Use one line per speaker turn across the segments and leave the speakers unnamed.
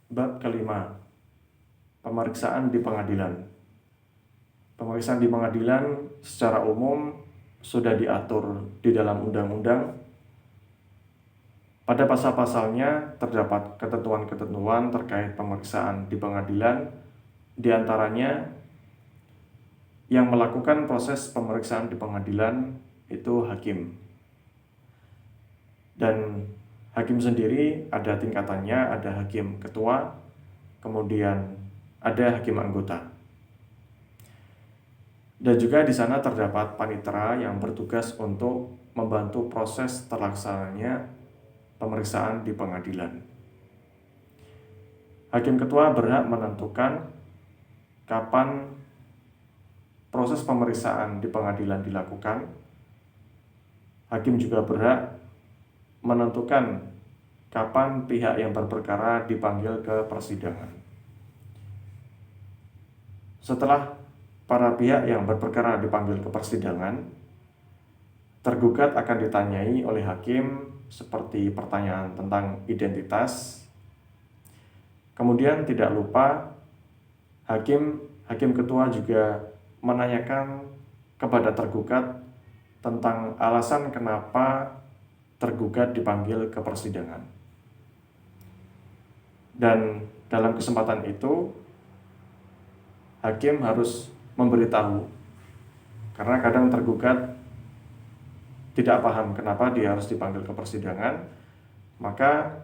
Bab kelima, pemeriksaan di pengadilan. Pemeriksaan di pengadilan secara umum sudah diatur di dalam undang-undang. Pada pasal-pasalnya terdapat ketentuan-ketentuan terkait pemeriksaan di pengadilan, di antaranya yang melakukan proses pemeriksaan di pengadilan itu hakim. Dan hakim sendiri ada tingkatannya, ada hakim ketua, kemudian ada hakim anggota. Dan juga di sana terdapat panitera yang bertugas untuk membantu proses terlaksananya pemeriksaan di pengadilan. Hakim ketua berhak menentukan kapan proses pemeriksaan di pengadilan dilakukan. Hakim juga berhak menentukan kapan pihak yang berperkara dipanggil ke persidangan. Setelah para pihak yang berperkara dipanggil ke persidangan, tergugat akan ditanyai oleh hakim seperti pertanyaan tentang identitas. Kemudian tidak lupa hakim ketua juga menanyakan kepada tergugat tentang alasan kenapa tergugat dipanggil ke persidangan. Dan dalam kesempatan itu hakim harus memberitahu, karena kadang tergugat tidak paham kenapa dia harus dipanggil ke persidangan, maka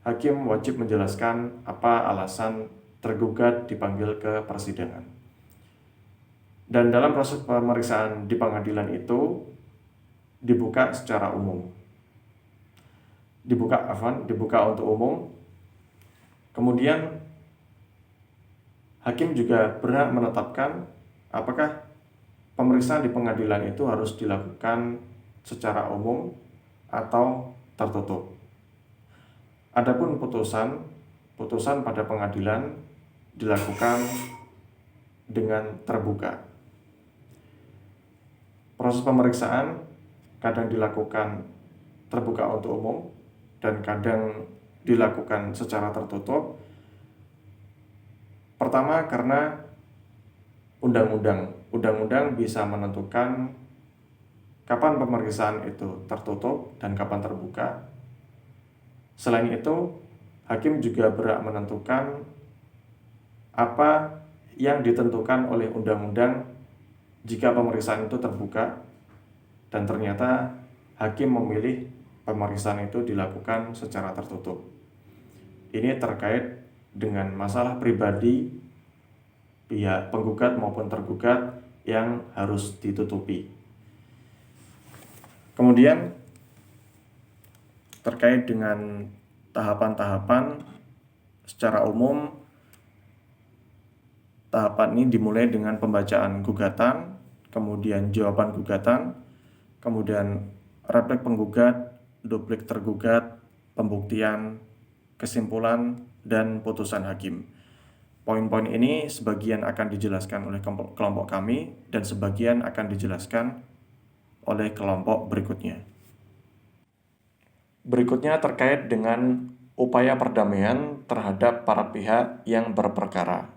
hakim wajib menjelaskan apa alasan tergugat dipanggil ke persidangan. Dan dalam proses pemeriksaan di pengadilan itu dibuka secara umum. Dibuka untuk umum. Kemudian hakim juga berhak menetapkan apakah pemeriksaan di pengadilan itu harus dilakukan secara umum atau tertutup. Adapun putusan pada pengadilan dilakukan dengan terbuka. Proses pemeriksaan kadang dilakukan terbuka untuk umum dan kadang dilakukan secara tertutup. Pertama, karena undang-undang bisa menentukan kapan pemeriksaan itu tertutup dan kapan terbuka. Selain itu, hakim juga berhak menentukan apa yang ditentukan oleh undang-undang jika pemeriksaan itu terbuka dan ternyata hakim memilih pemeriksaan itu dilakukan secara tertutup. Ini terkait dengan masalah pribadi pihak penggugat maupun tergugat yang harus ditutupi. Kemudian terkait dengan tahapan-tahapan secara umum, tahapan ini dimulai dengan pembacaan gugatan, kemudian jawaban gugatan, kemudian replik penggugat, duplik tergugat, pembuktian, kesimpulan, dan putusan hakim. Poin-poin ini sebagian akan dijelaskan oleh kelompok kami dan sebagian akan dijelaskan oleh kelompok berikutnya. Berikutnya terkait dengan upaya perdamaian terhadap para pihak yang berperkara.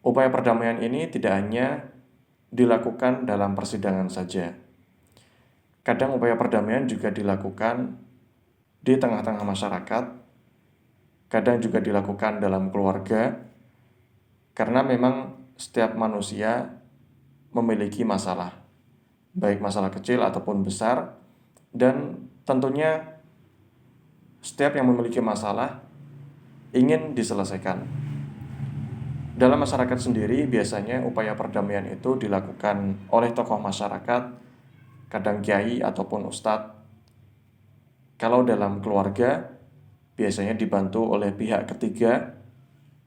Upaya perdamaian ini tidak hanya dilakukan dalam persidangan saja. Kadang upaya perdamaian juga dilakukan di tengah-tengah masyarakat, kadang juga dilakukan dalam keluarga, karena memang setiap manusia memiliki masalah, baik masalah kecil ataupun besar, dan tentunya setiap yang memiliki masalah ingin diselesaikan. Dalam masyarakat sendiri biasanya upaya perdamaian itu dilakukan oleh tokoh masyarakat, kadang kiai ataupun ustadz. Kalau dalam keluarga biasanya dibantu oleh pihak ketiga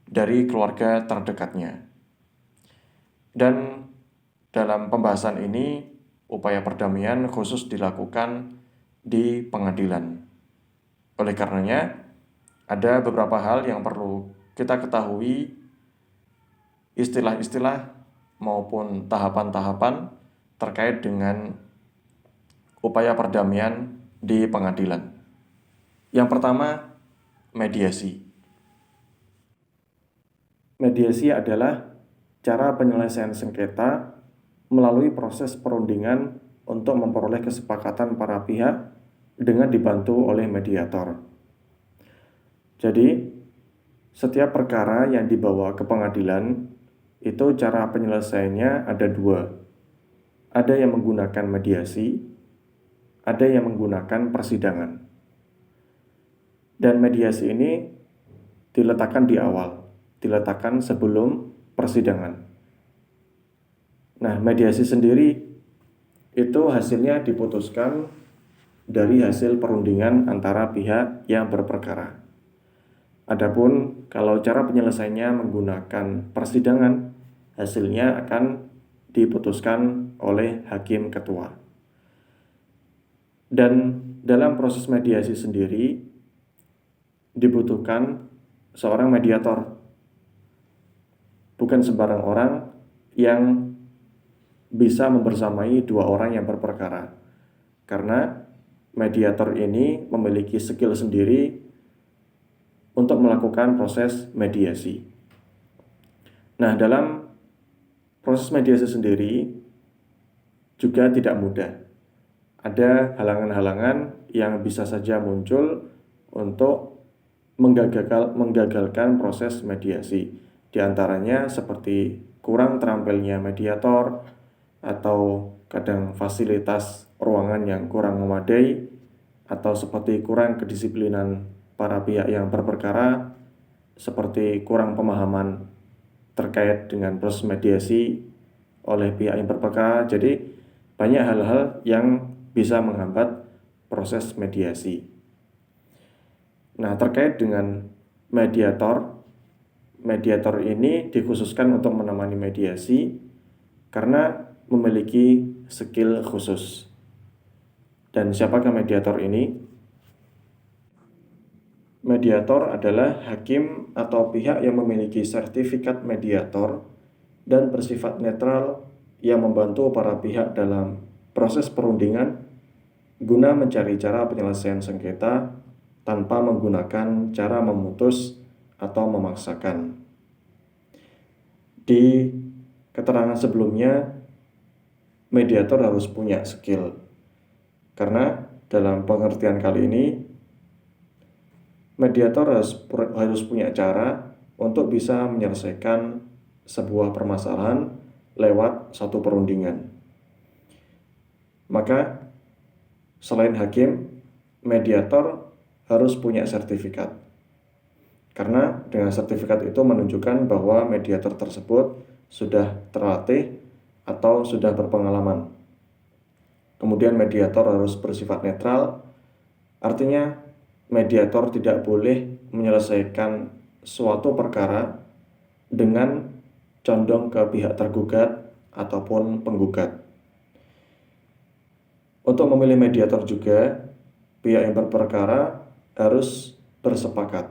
dari keluarga terdekatnya. Dan dalam pembahasan ini upaya perdamaian khusus dilakukan di pengadilan. Oleh karenanya ada beberapa hal yang perlu kita ketahui, istilah-istilah maupun tahapan-tahapan terkait dengan upaya perdamaian di pengadilan. Yang pertama, mediasi. Mediasi adalah cara penyelesaian sengketa melalui proses perundingan untuk memperoleh kesepakatan para pihak dengan dibantu oleh mediator. Jadi, setiap perkara yang dibawa ke pengadilan itu cara penyelesaiannya ada dua. Ada yang menggunakan mediasi, ada yang menggunakan persidangan. Dan mediasi ini diletakkan di awal, diletakkan sebelum persidangan. Nah, mediasi sendiri itu hasilnya diputuskan dari hasil perundingan antara pihak yang berperkara. Adapun kalau cara penyelesaiannya menggunakan persidangan, hasilnya akan diputuskan oleh hakim ketua. Dan dalam proses mediasi sendiri dibutuhkan seorang mediator. Bukan sembarang orang yang bisa membersamai dua orang yang berperkara. Karena mediator ini memiliki skill sendiri untuk melakukan proses mediasi. Nah, dalam proses mediasi sendiri juga tidak mudah. Ada halangan-halangan yang bisa saja muncul untuk menggagalkan proses mediasi. Di antaranya seperti kurang terampilnya mediator atau kadang fasilitas ruangan yang kurang memadai atau seperti kurang kedisiplinan para pihak yang berperkara, seperti kurang pemahaman terkait dengan proses mediasi oleh pihak yang berperkara. Jadi banyak hal-hal yang bisa menghambat proses mediasi. Nah, terkait dengan mediator ini dikhususkan untuk menemani mediasi karena memiliki skill khusus. Dan siapakah mediator ini? Mediator adalah hakim atau pihak yang memiliki sertifikat mediator dan bersifat netral yang membantu para pihak dalam proses perundingan guna mencari cara penyelesaian sengketa tanpa menggunakan cara memutus atau memaksakan. Di keterangan sebelumnya, mediator harus punya skill. Karena dalam pengertian kali ini, mediator harus punya cara untuk bisa menyelesaikan sebuah permasalahan lewat satu perundingan. Maka, selain hakim, mediator harus punya sertifikat. Karena dengan sertifikat itu menunjukkan bahwa mediator tersebut sudah terlatih atau sudah berpengalaman. Kemudian mediator harus bersifat netral, artinya mediator tidak boleh menyelesaikan suatu perkara dengan condong ke pihak tergugat ataupun penggugat. Untuk memilih mediator juga, pihak yang berperkara harus bersepakat.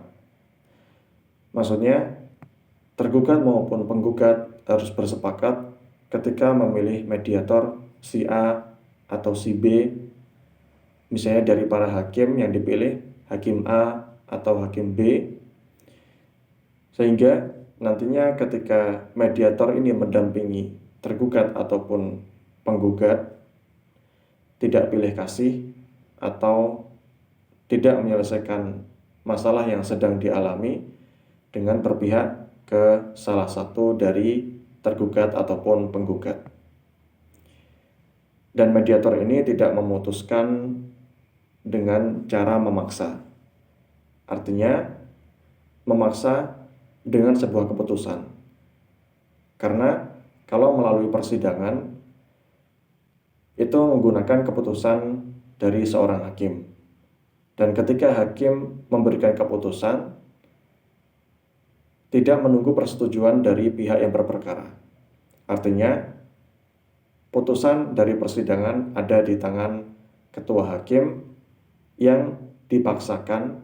Maksudnya, tergugat maupun penggugat harus bersepakat ketika memilih mediator si A atau si B, misalnya dari para hakim yang dipilih, hakim A atau hakim B, sehingga nantinya ketika mediator ini mendampingi tergugat ataupun penggugat, tidak pilih kasih atau tidak menyelesaikan masalah yang sedang dialami dengan berpihak ke salah satu dari tergugat ataupun penggugat. Dan mediator ini tidak memutuskan dengan cara memaksa. Artinya, memaksa dengan sebuah keputusan. Karena kalau melalui persidangan, itu menggunakan keputusan dari seorang hakim. Dan ketika hakim memberikan keputusan, tidak menunggu persetujuan dari pihak yang berperkara. Artinya, putusan dari persidangan ada di tangan ketua hakim yang dipaksakan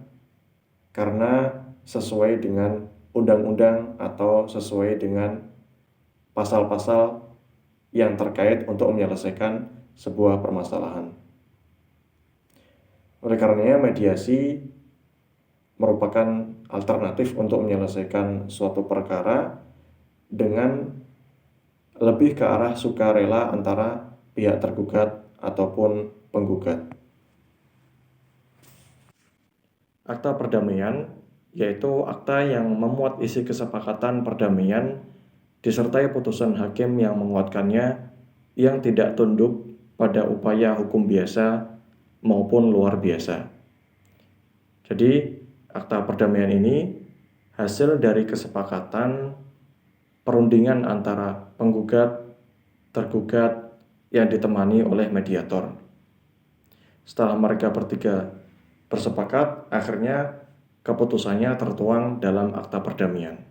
karena sesuai dengan undang-undang atau sesuai dengan pasal-pasal yang terkait untuk menyelesaikan sebuah permasalahan. Oleh karenanya mediasi merupakan alternatif untuk menyelesaikan suatu perkara dengan lebih ke arah sukarela antara pihak tergugat ataupun penggugat. Akta perdamaian yaitu akta yang memuat isi kesepakatan perdamaian disertai putusan hakim yang menguatkannya yang tidak tunduk pada upaya hukum biasa maupun luar biasa. Jadi, akta perdamaian ini hasil dari kesepakatan perundingan antara penggugat, tergugat yang ditemani oleh mediator. Setelah mereka bertiga bersepakat, akhirnya keputusannya tertuang dalam akta perdamaian.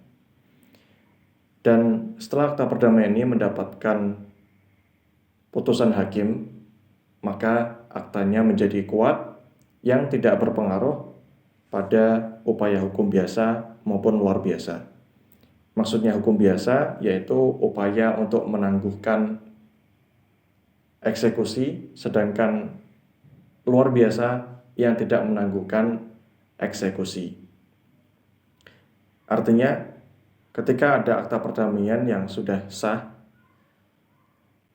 Dan setelah akta perdamaian ini mendapatkan putusan hakim, maka aktanya menjadi kuat yang tidak berpengaruh pada upaya hukum biasa maupun luar biasa. Maksudnya hukum biasa yaitu upaya untuk menangguhkan eksekusi, sedangkan luar biasa yang tidak menangguhkan eksekusi. Artinya, ketika ada akta perdamaian yang sudah sah,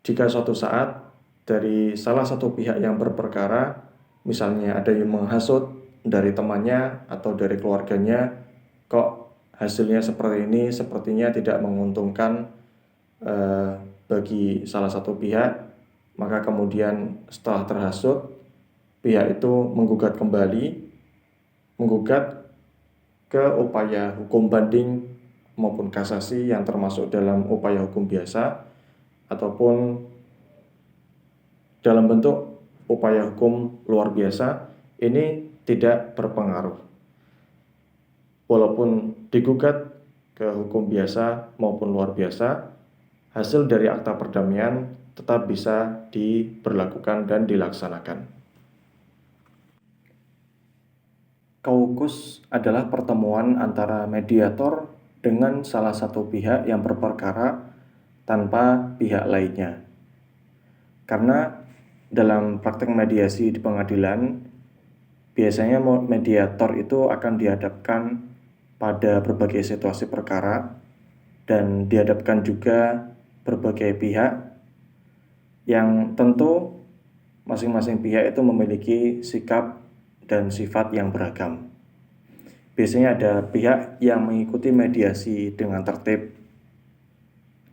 jika suatu saat dari salah satu pihak yang berperkara, misalnya ada yang menghasut dari temannya atau dari keluarganya, kok hasilnya seperti ini, sepertinya tidak menguntungkan bagi salah satu pihak, maka kemudian setelah terhasut, pihak itu menggugat kembali, menggugat ke upaya hukum banding maupun kasasi yang termasuk dalam upaya hukum biasa, ataupun dalam bentuk upaya hukum luar biasa, ini tidak berpengaruh. Walaupun digugat ke hukum biasa maupun luar biasa, hasil dari akta perdamaian tetap bisa diberlakukan dan dilaksanakan. Kaukus adalah pertemuan antara mediator dengan salah satu pihak yang berperkara tanpa pihak lainnya. Karena dalam praktek mediasi di pengadilan, biasanya mediator itu akan dihadapkan pada berbagai situasi perkara dan dihadapkan juga berbagai pihak yang tentu masing-masing pihak itu memiliki sikap dan sifat yang beragam. Biasanya ada pihak yang mengikuti mediasi dengan tertib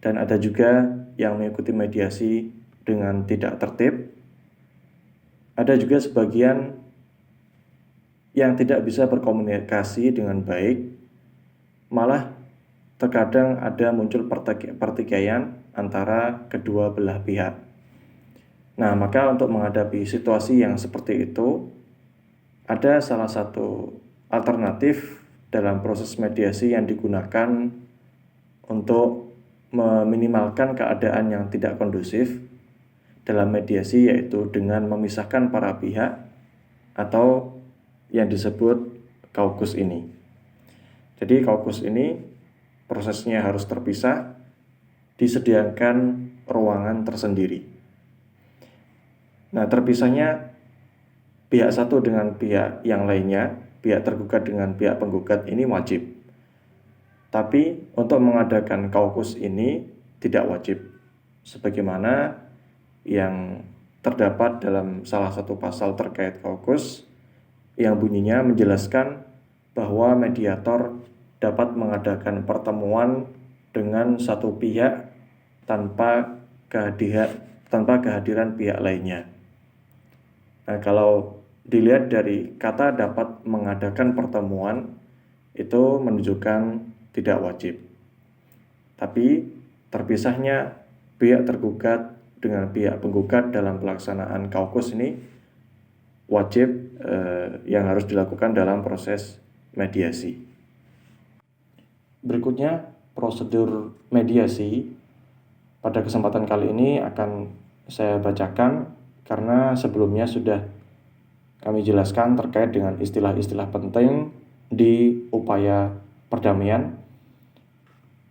dan ada juga yang mengikuti mediasi dengan tidak tertib. Ada juga sebagian yang tidak bisa berkomunikasi dengan baik, malah terkadang ada muncul pertikaian antara kedua belah pihak. Nah, maka untuk menghadapi situasi yang seperti itu, ada salah satu alternatif dalam proses mediasi yang digunakan untuk meminimalkan keadaan yang tidak kondusif dalam mediasi, yaitu dengan memisahkan para pihak atau yang disebut kaukus ini. Jadi kaukus ini prosesnya harus terpisah, disediakan ruangan tersendiri. Nah, terpisahnya pihak satu dengan pihak yang lainnya, pihak tergugat dengan pihak penggugat ini wajib. Tapi untuk mengadakan kaukus ini tidak wajib, sebagaimana yang terdapat dalam salah satu pasal terkait kaukus yang bunyinya menjelaskan bahwa mediator dapat mengadakan pertemuan dengan satu pihak tanpa kehadiran pihak lainnya. Nah, kalau dilihat dari kata dapat mengadakan pertemuan, itu menunjukkan tidak wajib. Tapi terpisahnya pihak tergugat dengan pihak penggugat dalam pelaksanaan kaukus ini wajib yang harus dilakukan dalam proses mediasi. Berikutnya, prosedur mediasi pada kesempatan kali ini akan saya bacakan karena sebelumnya sudah kami jelaskan terkait dengan istilah-istilah penting di upaya perdamaian,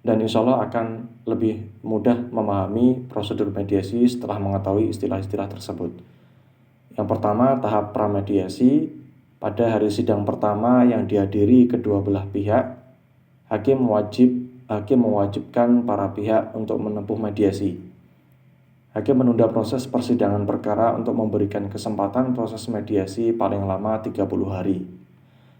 dan insya Allah akan lebih mudah memahami prosedur mediasi setelah mengetahui istilah-istilah tersebut. Yang pertama, tahap pramediasi, pada hari sidang pertama yang dihadiri kedua belah pihak, hakim mewajibkan para pihak untuk menempuh mediasi. Hakim menunda proses persidangan perkara untuk memberikan kesempatan proses mediasi paling lama 30 hari.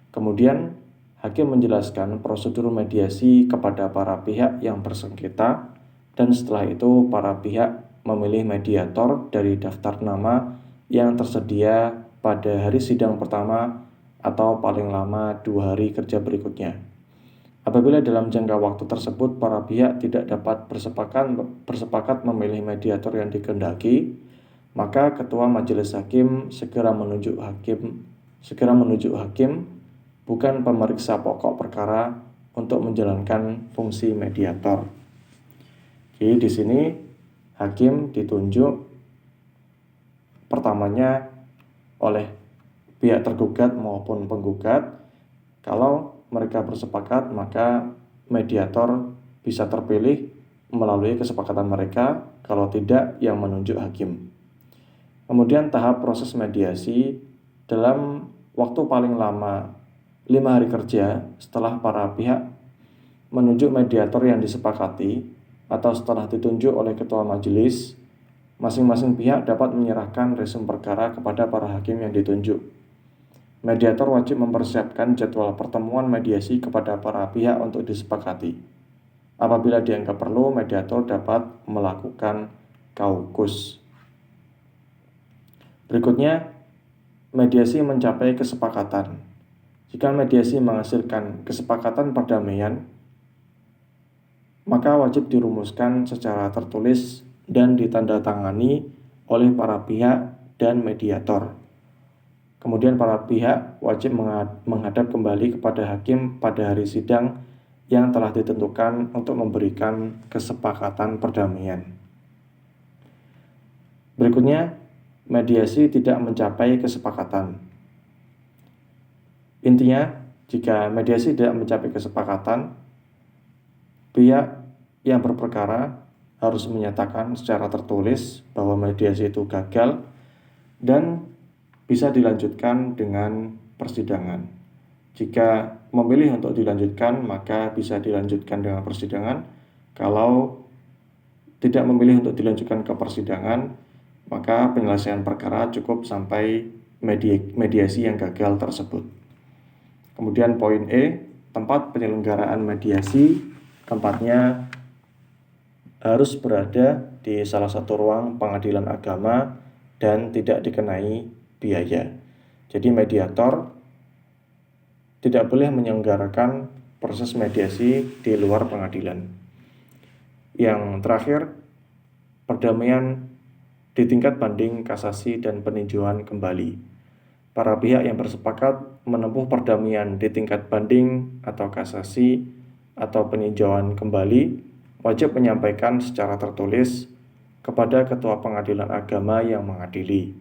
Kemudian, hakim menjelaskan prosedur mediasi kepada para pihak yang bersengketa, dan setelah itu para pihak memilih mediator dari daftar nama yang tersedia pada hari sidang pertama atau paling lama 2 hari kerja berikutnya. Apabila dalam jangka waktu tersebut para pihak tidak dapat bersepakat memilih mediator yang dikehendaki, maka ketua majelis hakim segera menunjuk hakim bukan pemeriksa pokok perkara untuk menjalankan fungsi mediator. Jadi di sini hakim ditunjuk pertamanya oleh pihak tergugat maupun penggugat. Kalau mereka bersepakat, maka mediator bisa terpilih melalui kesepakatan mereka, kalau tidak yang menunjuk hakim. Kemudian tahap proses mediasi dalam waktu paling lama 5 hari kerja setelah para pihak menunjuk mediator yang disepakati atau setelah ditunjuk oleh ketua majelis, masing-masing pihak dapat menyerahkan resume perkara kepada para hakim yang ditunjuk. Mediator wajib mempersiapkan jadwal pertemuan mediasi kepada para pihak untuk disepakati. Apabila dianggap perlu, mediator dapat melakukan kaukus. Berikutnya, mediasi mencapai kesepakatan. Jika mediasi menghasilkan kesepakatan perdamaian, maka wajib dirumuskan secara tertulis dan ditandatangani oleh para pihak dan mediator. Kemudian para pihak wajib menghadap kembali kepada hakim pada hari sidang yang telah ditentukan untuk memberikan kesepakatan perdamaian. Berikutnya, mediasi tidak mencapai kesepakatan. Intinya, jika mediasi tidak mencapai kesepakatan, pihak yang berperkara harus menyatakan secara tertulis bahwa mediasi itu gagal dan bisa dilanjutkan dengan persidangan. Jika memilih untuk dilanjutkan, maka bisa dilanjutkan dengan persidangan. Kalau tidak memilih untuk dilanjutkan ke persidangan, maka penyelesaian perkara cukup sampai mediasi yang gagal tersebut. Kemudian poin E, tempat penyelenggaraan mediasi, tempatnya harus berada di salah satu ruang pengadilan agama dan tidak dikenai biaya. Jadi mediator tidak boleh menyelenggarakan proses mediasi di luar pengadilan. Yang terakhir, perdamaian di tingkat banding, kasasi, dan peninjauan kembali. Para pihak yang bersepakat menempuh perdamaian di tingkat banding atau kasasi atau peninjauan kembali wajib menyampaikan secara tertulis kepada ketua pengadilan agama yang mengadili.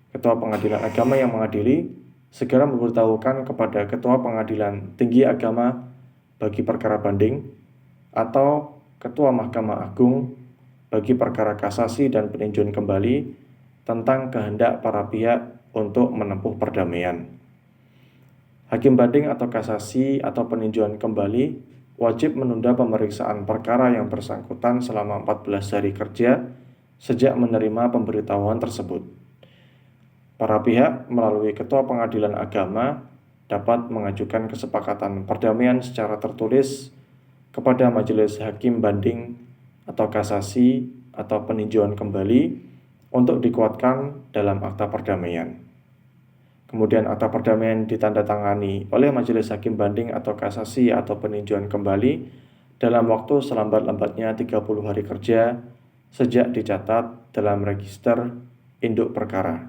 Ketua pengadilan agama yang mengadili segera memberitahukan kepada ketua pengadilan tinggi agama bagi perkara banding atau ketua Mahkamah Agung bagi perkara kasasi dan peninjauan kembali tentang kehendak para pihak untuk menempuh perdamaian. Hakim banding atau kasasi atau peninjauan kembali wajib menunda pemeriksaan perkara yang bersangkutan selama 14 hari kerja sejak menerima pemberitahuan tersebut. Para pihak melalui ketua pengadilan agama dapat mengajukan kesepakatan perdamaian secara tertulis kepada majelis hakim banding atau kasasi atau peninjauan kembali untuk dikuatkan dalam akta perdamaian. Kemudian akta perdamaian ditandatangani oleh majelis hakim banding atau kasasi atau peninjauan kembali dalam waktu selambat-lambatnya 30 hari kerja sejak dicatat dalam register induk perkara.